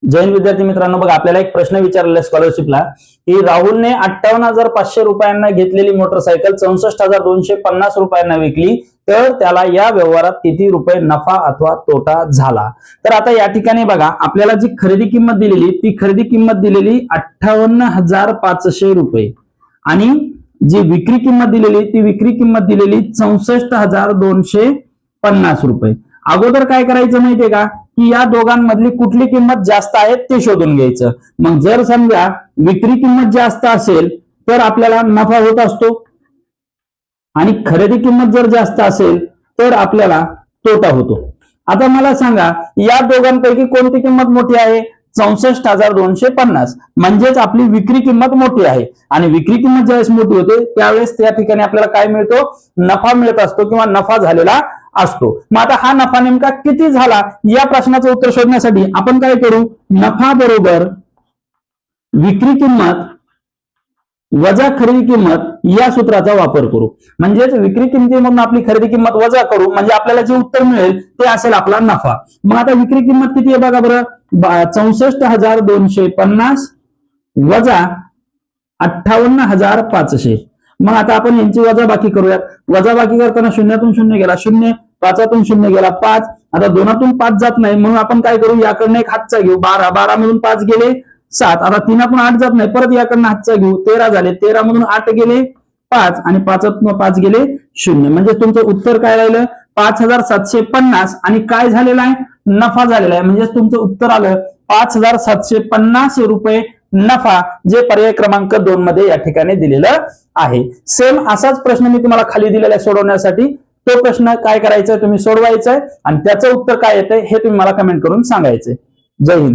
जय हिंद विद्यार्थी मित्रांनो, बघा आपल्याला एक प्रश्न विचारलेला स्कॉलरशिपला की राहुलने 58,500 रुपयांना घेतलेली मोटरसायकल 64,250 रुपयांना विकली, तर त्याला या व्यवहारात किती रुपये नफा अथवा तोटा झाला। तर आता या ठिकाणी बघा आपल्याला जी खरेदी किंमत दिलेली ती खरेदी किंमत दिलेली 58,500 रुपये आणि जी विक्री किंमत दिलेली ती विक्री किंमत दिलेली 64,250 रुपये। अगोदर काय करायचं माहितीये का की या दोघांमधली कुठली किंमत जास्त आहे ते शोधून घ्यायचं। मग जर समजा विक्री किंमत जास्त असेल तर आपल्याला नफा होत असतो आणि खरेदी किंमत जर जास्त असेल तर आपल्याला तोटा होतो। आता मला सांगा या दोघांपैकी कोणती किंमत मोठी आहे? 64,250 म्हणजेच आपली विक्री किंमत मोठी आहे आणि विक्री किंमत ज्यावेळेस मोठी होते त्यावेळेस त्या ठिकाणी आपल्याला काय मिळतो? नफा मिळत असतो किंवा नफा झालेला असतो। मग आता हा नफा नेमका किती झाला या प्रश्नाचं उत्तर शोधण्यासाठी आपण काय करू? नफा बरोबर विक्री किंमत वजा खरेदी किंमत या सूत्राचा वापर करू। म्हणजेच विक्री किंमतीमधून आपली खरेदी किंमत वजा करू म्हणजे आपल्याला जे उत्तर मिळेल ते असेल आपला नफा। मग आता विक्री किंमत किती आहे बघा बरं, 64,250 वजा 58,500। मग आता आपण यांची वजाबाकी करूयात। वजाबाकी करताना शून्यातून शून्य गेला शून्य, पाचातून शून्य गेला 5, आता दोनातून 5 जात नाही म्हणून आपण काय करू? याकडनं एक हातचा घेऊ, 12, 12 मधून 5 गेले 7, आता 3 8 जात नाही परत याकडनं हातचा घेऊ, 13 झाले, 13 मधून 8 गेले 5 आणि 5 5 गेले 0। म्हणजे तुमचं उत्तर काय राहिलं? 5,750 आणि काय झालेलं आहे? नफा झालेला आहे। म्हणजे तुमचं उत्तर आलं 5,750 रुपये नफा, जे पर्याय क्रमांक 2 मध्ये या ठिकाणी दिलेलं आहे। सेम असाच प्रश्न मी तुम्हाला खाली दिलेला आहे सोडवण्यासाठी। तो प्रश्न काय करायचा तुम्ही सोडवायचा आहे आणि त्याचं उत्तर काय येतंय हे तुम्ही मला कमेंट करून सांगायचंय। जय हिंद।